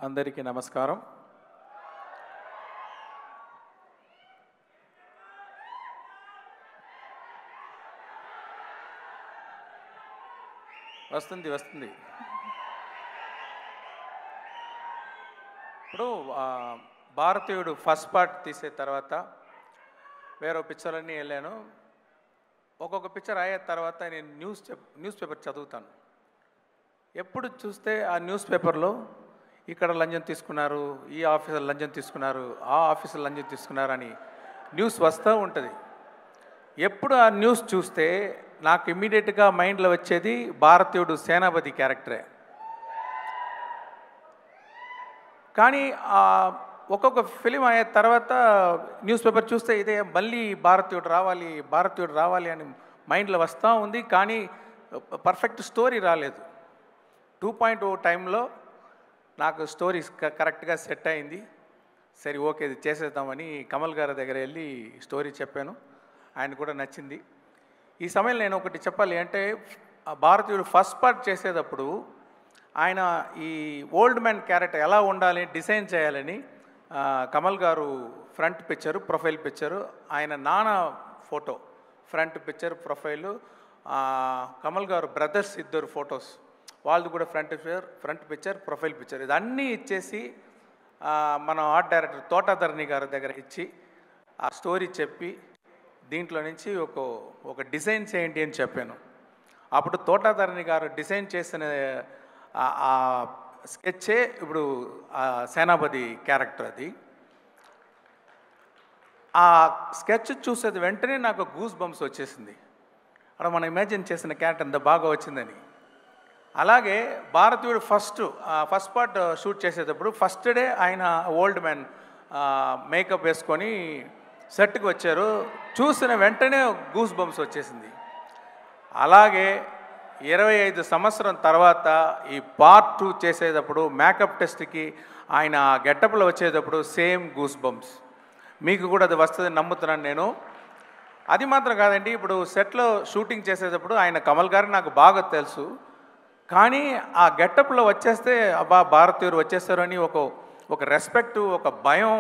అందరికీ నమస్కారం. వస్తుంది. ఇప్పుడు భారతీయుడు ఫస్ట్ పార్ట్ తీసే తర్వాత వేరే పిక్చర్లన్నీ వెళ్ళాను. ఒక్కొక్క పిక్చర్ అయ్యే తర్వాత నేను న్యూస్ పేపర్ చదువుతాను. ఎప్పుడు చూస్తే ఆ న్యూస్ పేపర్లో ఇక్కడ లంచం తీసుకున్నారు, ఈ ఆఫీసర్ లంచం తీసుకున్నారు, ఆ ఆఫీసర్ లంచం తీసుకున్నారు అని న్యూస్ వస్తూ ఉంటుంది. ఎప్పుడు ఆ న్యూస్ చూస్తే నాకు ఇమ్మీడియట్గా మైండ్లో వచ్చేది భారతీయుడు సేనాపతి క్యారెక్టరే. కానీ ఒక్కొక్క ఫిలిం అయ్యే తర్వాత న్యూస్ పేపర్ చూస్తే ఇదే మళ్ళీ భారతీయుడు రావాలి అని మైండ్లో వస్తూ ఉంది. కానీ పర్ఫెక్ట్ స్టోరీ రాలేదు. 2.0 టైంలో నాకు స్టోరీ కరెక్ట్గా సెట్ అయింది. సరే ఓకే ఇది చేసేద్దామని కమల్ గారి దగ్గర వెళ్ళి స్టోరీ చెప్పాను. ఆయన కూడా నచ్చింది. ఈ సమయంలో నేను ఒకటి చెప్పాలి అంటే భారతీయుడు ఫస్ట్ పార్ట్ చేసేటప్పుడు ఆయన ఈ ఓల్డ్ మ్యాన్ క్యారెక్టర్ ఎలా ఉండాలి డిజైన్ చేయాలని కమల్ గారు ఫ్రంట్ పిక్చరు ప్రొఫైల్ పిక్చరు ఆయన నాన్న photo front picture profile Kamal గారు బ్రదర్స్ ఇద్దరు ఫొటోస్ వాళ్ళది కూడా ఫ్రంట్ పిక్చర్ ప్రొఫైల్ పిక్చర్ ఇదన్నీ ఇచ్చేసి మన ఆర్ట్ డైరెక్టర్ తోటాధరణి గారి దగ్గర ఇచ్చి ఆ స్టోరీ చెప్పి దీంట్లో నుంచి ఒక డిజైన్ చేయండి అని చెప్పాను. అప్పుడు తోటాధరణి గారు డిజైన్ చేసిన ఆ స్కెచ్చే ఇప్పుడు సేనాపతి క్యారెక్టర్. అది ఆ స్కెచ్ చూసేది వెంటనే నాకు గూస్ బంప్స్ వచ్చేసింది. అక్కడ మనం ఇమాజిన్ చేసిన క్యారెక్టర్ అంత బాగా వచ్చిందని. అలాగే భారతీయుడు ఫస్ట్ పార్ట్ షూట్ చేసేటప్పుడు ఫస్ట్ డే ఆయన ఓల్డ్ మ్యాన్ మేకప్ వేసుకొని సెట్కి వచ్చారు. చూసిన వెంటనే గూస్ బంప్స్ వచ్చేసింది. అలాగే 25 సంవత్సరం తర్వాత ఈ పార్ట్ 2 చేసేటప్పుడు మేకప్ టెస్ట్కి ఆయన గెటప్లో వచ్చేటప్పుడు సేమ్ గూస్ బంప్స్. మీకు కూడా అది వస్తుందని నమ్ముతున్నాను నేను. అది మాత్రం కాదండి, ఇప్పుడు సెట్లో షూటింగ్ చేసేటప్పుడు ఆయన కమల్ గారు నాకు బాగా తెలుసు. కానీ ఆ గెటప్లో వచ్చేస్తే అబ్బా భారతీయుడు వచ్చేస్తారు అని ఒక రెస్పెక్టు, ఒక భయం,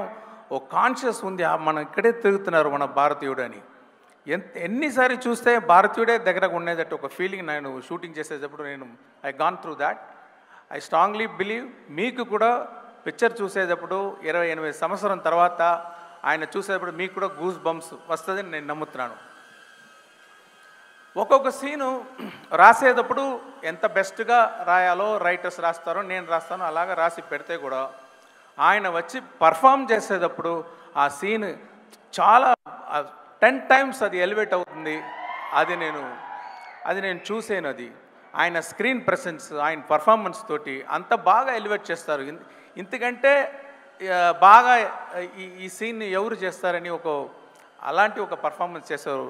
ఒక కాన్షియస్ ఉంది. మనం ఇక్కడే తిరుగుతున్నారు మన భారతీయుడు అని. ఎన్నిసార్లు చూస్తే భారతీయుడే దగ్గరకు ఉండేటట్టు ఒక ఫీలింగ్ నేను షూటింగ్ చేసేటప్పుడు I gone through that. I strongly believe మీకు కూడా పిక్చర్ చూసేటప్పుడు 28 సంవత్సరం తర్వాత ఆయన చూసేటప్పుడు మీకు కూడా గూస్ బంప్స్ వస్తుందని నేను నమ్ముతున్నాను. ఒక్కొక్క సీను రాసేటప్పుడు ఎంత బెస్ట్గా రాయాలో రైటర్స్ రాస్తారో నేను రాస్తాను. అలాగా రాసి పెడితే కూడా ఆయన వచ్చి పర్ఫామ్ చేసేటప్పుడు ఆ సీన్ చాలా 10 టైమ్స్ అది ఎలివేట్ అవుతుంది. అది నేను చూసాను. అది ఆయన స్క్రీన్ ప్రెసెన్స్, ఆయన పర్ఫార్మెన్స్ తోటి అంత బాగా ఎలివేట్ చేస్తారు. ఇంతకంటే బాగా ఈ సీన్ని ఎవరు చేస్తారని అలాంటి ఒక పర్ఫార్మెన్స్ చేశారు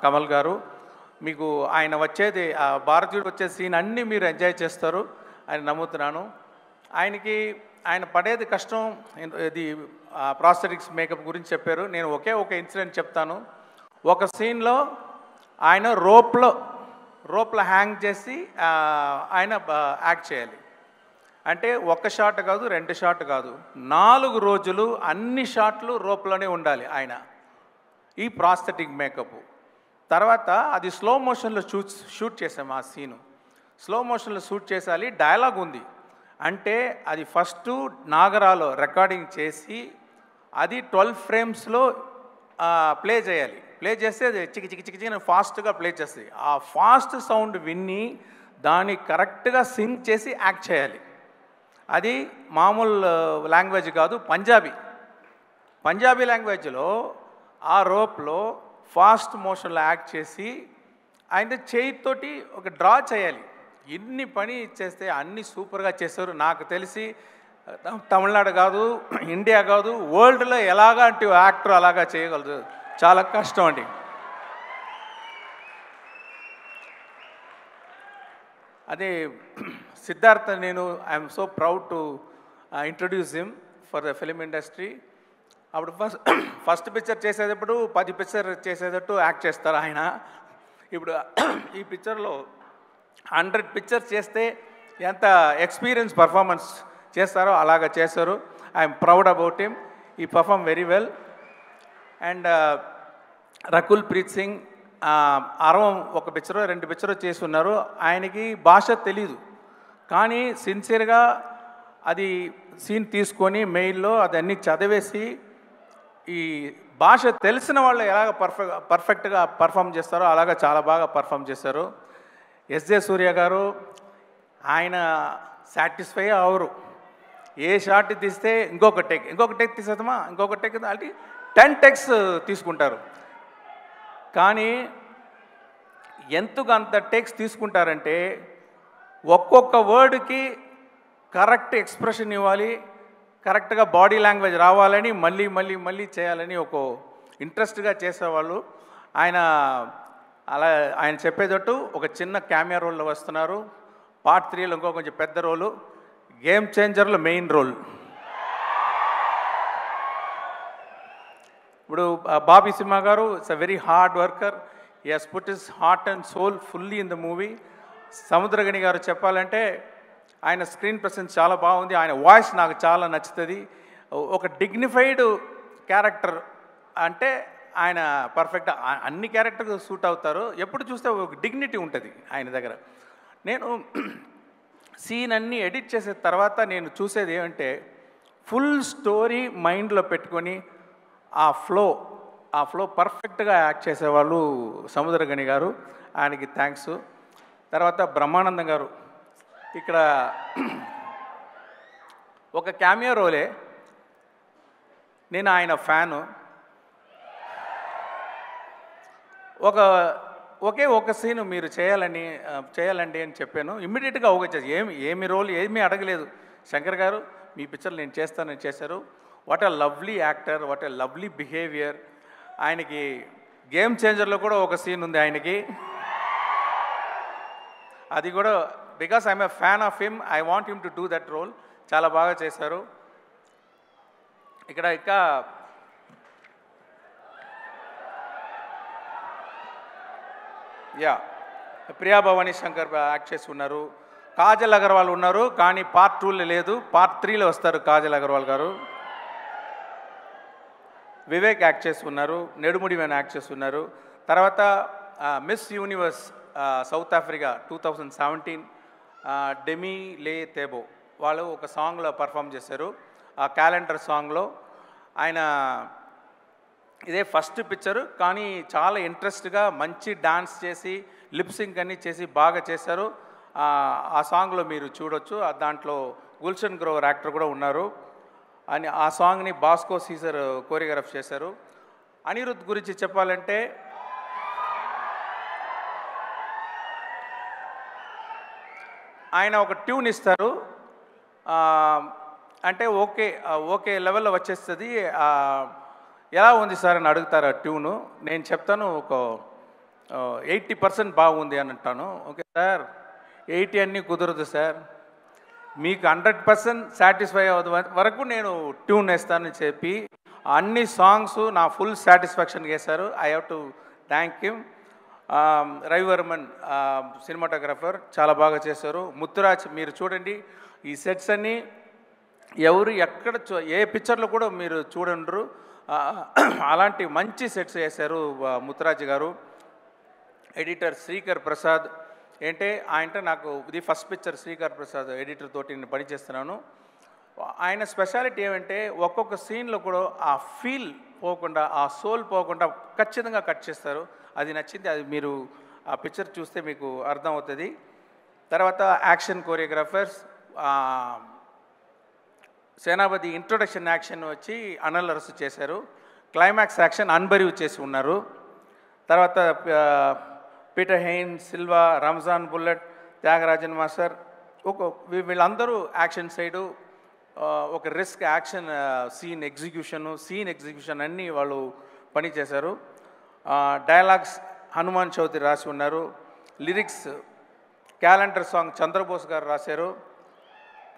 కమల్ గారు. మీకు ఆయన వచ్చేది భారతీయుడు వచ్చే సీన్ అన్నీ మీరు ఎంజాయ్ చేస్తారు అని నమ్ముతున్నాను. ఆయన పడేది కష్టం. ఇది ప్రాస్థెటిక్స్ మేకప్ గురించి చెప్పారు. నేను ఒక ఇన్సిడెంట్ చెప్తాను. ఒక సీన్లో ఆయన రోప్లో హ్యాంగ్ చేసి ఆయన యాక్ట్ చేయాలి. అంటే 1 షాట్ కాదు, 2 షాట్ కాదు, 4 రోజులు అన్ని షాట్లు రోప్లోనే ఉండాలి ఆయన. ఈ ప్రాస్థెటిక్ మేకప్ తర్వాత అది స్లో మోషన్లో షూట్ చేసాము. ఆ సీను స్లో మోషన్లో షూట్ చేసాలి. డైలాగ్ ఉంది అంటే అది ఫస్ట్ నాగరాలో రికార్డింగ్ చేసి అది 12 ఫ్రేమ్స్లో ప్లే చేయాలి. ప్లే చేస్తే అది చికి ఫాస్ట్గా ప్లే చేస్తుంది. ఆ ఫాస్ట్ సౌండ్ విన్ని దాన్ని కరెక్ట్గా సింగ్ చేసి యాక్ట్ చేయాలి. అది మామూలు లాంగ్వేజ్ కాదు, పంజాబీ లాంగ్వేజ్లో ఆ రోప్లో ఫాస్ట్ మోషన్లో యాక్ట్ చేసి ఆయన చేయితోటి ఒక డ్రా చేయాలి. ఇన్ని పని చేస్తే అన్నీ సూపర్గా చేశారు. నాకు తెలిసి తమిళనాడు కాదు, ఇండియా కాదు, వరల్డ్లో ఎలాగంటి యాక్టర్ అలాగా చేయగలరు. చాలా కష్టం అండి. అదే Siddharth, I'm so proud to introduce him for the film industry. అప్పుడు ఫస్ట్ పిక్చర్ చేసేటప్పుడు 10 పిక్చర్ చేసేటట్టు యాక్ట్ చేస్తారు ఆయన. ఇప్పుడు ఈ పిక్చర్లో 100 పిక్చర్స్ చేస్తే ఎంత ఎక్స్పీరియన్స్ పర్ఫార్మెన్స్ చేస్తారో అలాగా చేశారు. I'm proud about him. ఈ perform very well. And Rakul Preet Singh అరవం ఒక పిక్చరో 2 పిక్చరో చేసి ఉన్నారు. ఆయనకి భాష తెలీదు, కానీ సిన్సియర్గా అది సీన్ తీసుకొని మెయిల్లో అదన్నీ చదివేసి ఈ భాష తెలిసిన వాళ్ళు ఎలాగ పర్ఫెక్ట్గా పర్ఫామ్ చేస్తారో అలాగా చాలా బాగా పర్ఫామ్ చేశారు. ఎస్జే సూర్య గారు ఆయన సాటిస్ఫై అవరు. ఏ షాట్ తీస్తే ఇంకొక టేక్ తీసేద్దామా, ఇంకొక టేక్ అంటే 10 టెక్స్ తీసుకుంటారు. కానీ ఎందుకు అంత టేక్స్ తీసుకుంటారంటే ఒక్కొక్క వర్డ్కి కరెక్ట్ ఎక్స్ప్రెషన్ ఇవ్వాలి, కరెక్ట్గా బాడీ లాంగ్వేజ్ రావాలని మళ్ళీ మళ్ళీ మళ్ళీ చేయాలని ఒక ఇంట్రెస్ట్గా చేసేవాళ్ళు. ఆయన చెప్పేటట్టు ఒక చిన్న క్యామియా రోల్లో వస్తున్నారు. పార్ట్ 3లో ఇంకో కొంచెం పెద్ద రోలు, గేమ్ చేంజర్లో మెయిన్ రోల్. ఇప్పుడు బాబీ సింహ గారు it's a very hard worker. He has put his heart and soul fully in the movie. Samuthirakani గారు చెప్పాలంటే ఆయన స్క్రీన్ ప్రెసెన్స్ చాలా బాగుంది. ఆయన వాయిస్ నాకు చాలా నచ్చుతుంది. ఒక డిగ్నిఫైడ్ క్యారెక్టర్ అంటే ఆయన పర్ఫెక్ట్ అన్ని క్యారెక్టర్కి సూట్ అవుతారు. ఎప్పుడు చూస్తే ఒక డిగ్నిటీ ఉంటుంది ఆయన దగ్గర. నేను సీన్ అన్నీ ఎడిట్ చేసిన తర్వాత నేను చూసేది ఏమంటే ఫుల్ స్టోరీ మైండ్లో పెట్టుకొని ఆ ఫ్లో పర్ఫెక్ట్గా యాక్ట్ చేసేవాళ్ళు సముద్రగని గారు. ఆయనకి థ్యాంక్స్. తర్వాత బ్రహ్మానందం గారు ఇక్కడ ఒక క్యామియో రోలే. నేను ఆయన ఫ్యాను. ఒక సీను మీరు చేయాలండి అని చెప్పాను. ఇమ్మీడియట్గా చేసి ఏమి రోల్ ఏమీ అడగలేదు. శంకర్ గారు మీ పిక్చర్ నేను చేస్తానని చేశారు. What a lovely actor, what a lovely behaviour. ఆయనకి గేమ్ చేంజర్లో కూడా ఒక సీన్ ఉంది ఆయనకి. అది కూడా because I'm a fan of him, I want him to do that role. చాలా బాగా చేశారు. ఇక్కడ ఇంకా ప్రియా భవానీ శంకర్ యాక్ట్ చేసి ఉన్నారు. కాజల్ అగర్వాల్ ఉన్నారు, కానీ పార్ట్ 2లో లేదు, పార్ట్ 3లో వస్తారు కాజల్ అగర్వాల్ గారు. వివేక్ యాక్ట్ చేసి ఉన్నారు, నెడుముడి వేణు యాక్ట్ చేసి ఉన్నారు. తర్వాత miss universe south Africa 2017 demi లే తేబో వాళ్ళు ఒక సాంగ్లో పర్ఫామ్ చేశారు. ఆ క్యాలెండర్ సాంగ్లో ఆయన ఇదే ఫస్ట్ పిక్చరు, కానీ చాలా ఇంట్రెస్ట్గా మంచి డాన్స్ చేసి లిప్సింగ్ అన్నీ చేసి బాగా చేశారు. ఆ సాంగ్లో మీరు చూడొచ్చు. దాంట్లో గుల్షన్ గ్రోవర్ యాక్టర్ కూడా ఉన్నారు. అని ఆ సాంగ్ని బాస్కో సీజర్ కోరియోగ్రాఫ్ చేశారు. అనిరుద్ గురించి చెప్పాలంటే ఆయన ఒక ట్యూన్ ఇస్తారు, అంటే ఓకే లెవెల్లో వచ్చేస్తుంది. ఎలా ఉంది సార్ అని అడుగుతారు ఆ ట్యూను. నేను చెప్తాను ఒక 80% బాగుంది అని అంటాను. ఓకే సార్ 80 అన్నీ కుదరదు సార్, మీకు 100% సాటిస్ఫై అవ్వదు వరకు నేను ట్యూన్ వేస్తానని చెప్పి అన్ని సాంగ్స్ నా ఫుల్ సాటిస్ఫాక్షన్ చేశారు. I have to thank him. Ravi Varman cinematographer చాలా బాగా చేశారు. ముత్తురాజ్ మీరు చూడండి, ఈ సెట్స్ అన్నీ ఎవరు ఎక్కడ ఏ పిక్చర్లో కూడా మీరు చూడండ్రు, అలాంటి మంచి సెట్స్ చేశారు ముత్తురాజ్ గారు. ఎడిటర్ శ్రీకర్ ప్రసాద్ అంటే నాకు ఇది first picture Srikar Prasad editor తోటి నేను పనిచేస్తున్నాను. ఆయన స్పెషాలిటీ ఏమంటే ఒక్కొక్క సీన్లో కూడా ఆ ఫీల్ పోకుండా, ఆ సోల్ పోకుండా ఖచ్చితంగా కట్ చేస్తారు. అది నచ్చింది. అది మీరు ఆ పిక్చర్ చూస్తే మీకు అర్థమవుతుంది. తర్వాత యాక్షన్ కోరియోగ్రాఫర్స్ సేనాపతి ఇంట్రొడక్షన్ యాక్షన్ వచ్చి అనిల్ అరసు చేశారు. క్లైమాక్స్ యాక్షన్ అన్బరీవ్ చేసి ఉన్నారు. తర్వాత Peter Hein, Silva, Ramzan bullet, Thyagarajan master వీళ్ళందరూ యాక్షన్ సైడు ఒక రిస్క్ యాక్షన్ సీన్ ఎగ్జిక్యూషన్ అన్నీ వాళ్ళు పనిచేశారు. డైలాగ్స్ హనుమాన్ చౌదరి రాసి ఉన్నారు. లిరిక్స్ క్యాలెండర్ సాంగ్ చంద్రబోస్ గారు రాశారు.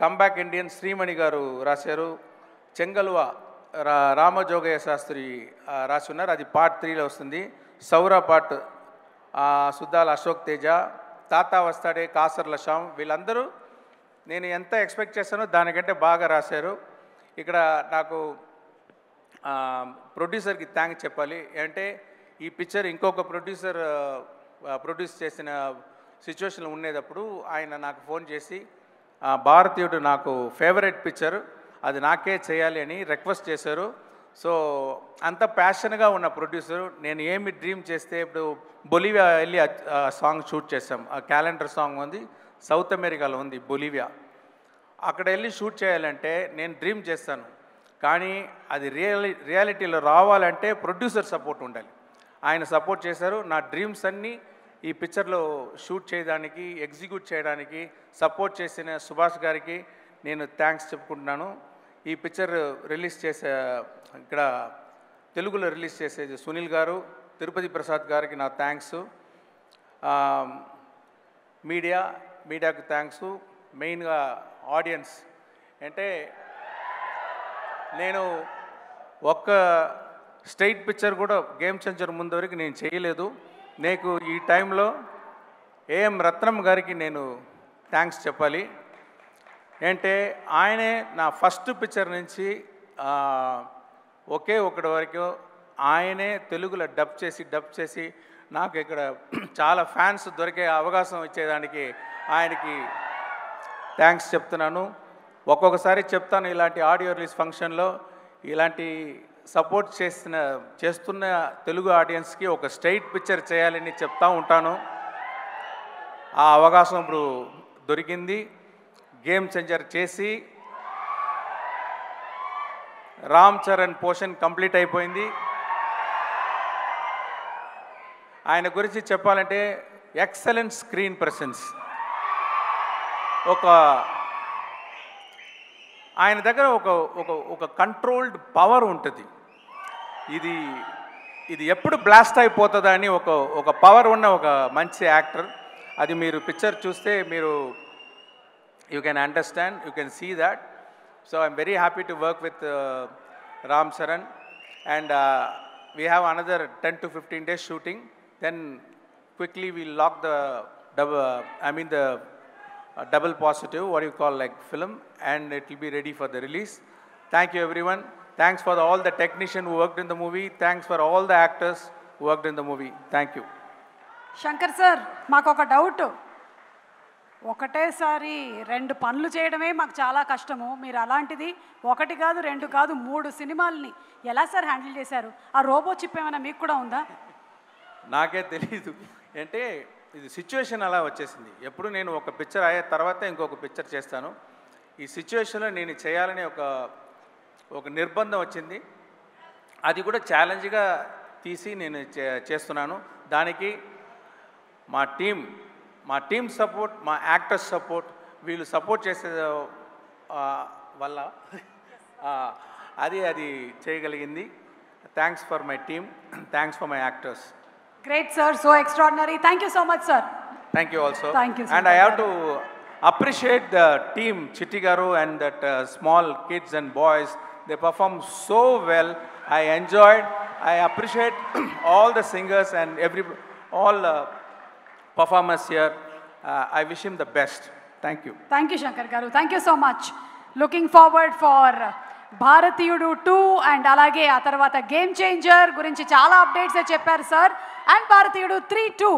కంబ్యాక్ ఇండియన్ శ్రీమణి గారు రాశారు. చెంగల్వ రామజోగయ్య శాస్త్రి రాసి ఉన్నారు. అది పార్ట్ 3లో వస్తుంది. సౌరా పార్ట్ సుద్దాల అశోక్ తేజ, తాతా వస్తాడే, కాసర్ల శ్యామ్ వీళ్ళందరూ నేను ఎంత ఎక్స్పెక్ట్ చేశానో దానికంటే బాగా రాశారు. ఇక్కడ నాకు ప్రొడ్యూసర్కి థ్యాంక్స్ చెప్పాలి. అంటే ఈ పిక్చర్ ఇంకొక ప్రొడ్యూసర్ ప్రొడ్యూస్ చేసిన సిచ్యువేషన్ ఉండేటప్పుడు ఆయన నాకు ఫోన్ చేసి భారతీయుడు నాకు ఫేవరెట్ పిక్చర్, అది నాకే చేయాలి అని రిక్వెస్ట్ చేశారు. సో అంత ప్యాషన్గా ఉన్న ప్రొడ్యూసరు నేను ఏమి డ్రీమ్ చేస్తే ఇప్పుడు బొలివియా వెళ్ళి సాంగ్ షూట్ చేసాం. ఆ క్యాలెండర్ సాంగ్ ఉంది, సౌత్ అమెరికాలో ఉంది బొలివియా. అక్కడ వెళ్ళి షూట్ చేయాలంటే నేను డ్రీమ్ చేస్తాను, కానీ అది రియాలిటీలో రావాలంటే ప్రొడ్యూసర్ సపోర్ట్ ఉండాలి. ఆయన సపోర్ట్ చేశారు. నా డ్రీమ్స్ అన్నీ ఈ పిక్చర్లో షూట్ చేయడానికి, ఎగ్జిక్యూట్ చేయడానికి సపోర్ట్ చేసిన సుభాష్ గారికి నేను థ్యాంక్స్ చెప్పుకుంటున్నాను. ఈ పిక్చర్ రిలీజ్ చేసే ఇక్కడ తెలుగులో రిలీజ్ చేసేది సునీల్ గారు, తిరుపతి ప్రసాద్ గారికి నా థ్యాంక్స్. మీడియాకు థ్యాంక్స్, మెయిన్గా ఆడియన్స్. అంటే నేను ఒక్క స్టేట్ పిక్చర్ కూడా గేమ్ చేంజర్ ముందు వరకు నేను చేయలేదు. నీకు ఈ టైంలో ఏఎం రత్నం గారికి నేను థ్యాంక్స్ చెప్పాలి. అంటే ఆయనే నా ఫస్ట్ పిక్చర్ నుంచి ఒకే ఒకటి వరకు ఆయనే తెలుగులో డబ్ చేసి నాకు ఇక్కడ చాలా ఫ్యాన్స్ దొరికే అవకాశం ఇచ్చేదానికి ఆయనకి థ్యాంక్స్ చెప్తున్నాను. ఒక్కొక్కసారి చెప్తాను, ఇలాంటి ఆడియో రిలీజ్ ఫంక్షన్లో ఇలాంటి సపోర్ట్ చేస్తున్న తెలుగు ఆడియన్స్కి ఒక స్ట్రైట్ పిక్చర్ చేయాలని చెప్తూ ఉంటాను. ఆ అవకాశం ఇప్పుడు దొరికింది. గేమ్ చేంజర్ చేసి రామ్ చరణ్ పోర్షన్ కంప్లీట్ అయిపోయింది. ఆయన గురించి చెప్పాలంటే ఎక్సలెంట్ స్క్రీన్ ప్రెసెన్స్. ఆయన దగ్గర ఒక కంట్రోల్డ్ పవర్ ఉంటుంది. ఇది ఎప్పుడు బ్లాస్ట్ అయిపోతుందా అని ఒక పవర్ ఉన్న ఒక మంచి యాక్టర్. అది మీరు పిక్చర్ చూస్తే మీరు you can understand, you can see that. So I'm very happy to work with Ram Charan. And we have another 10 to 15 days shooting. Then quickly we'll lock the double positive, what you call like film, and it will be ready for the release. Thank you everyone. Thanks for all the technicians who worked in the movie. Thanks for all the actors who worked in the movie. Thank you. Shankar sir, మాకు ఒక doubt. ఒకటేసారి 2 పనులు చేయడమే మాకు చాలా కష్టము. మీరు అలాంటిది 1 కాదు 2 కాదు 3 సినిమాలని ఎలా సార్ హ్యాండిల్ చేశారు? ఆ రోబో చిప్ ఏమైనా మీకు కూడా ఉందా? నాకే తెలీదు. అంటే ఇది సిచ్యువేషన్ అలా వచ్చేసింది. ఎప్పుడు నేను ఒక పిక్చర్ అయ్యే తర్వాత ఇంకొక పిక్చర్ చేస్తాను. ఈ సిచ్యువేషన్లో నేను చేయాలని ఒక నిర్బంధం వచ్చింది. అది కూడా ఛాలెంజ్గా తీసి నేను చేస్తున్నాను. దానికి మా టీమ్ సపోర్ట్, మా యాక్టర్స్ సపోర్ట్, వీళ్ళు సపోర్ట్ చేసే వల్ల అది చేయగలిగింది. Thanks for my team, thanks for my actors. Great sir, so extraordinary. Thank you so much sir. Thank you also. Thank you sir. And I have to appreciate the team, Chitti Garu and that small kids and boys. They performed so well. I enjoyed. I appreciate all the singers and all performers here. I wish him the best. Thank you. Thank you Shankar Garu. Thank you so much. Looking forward for భారతీయుడు 2 and అలాగే ఆ తర్వాత game changer గురించి చాలా updates చెప్పారు sir. And భారతీయుడు 3 2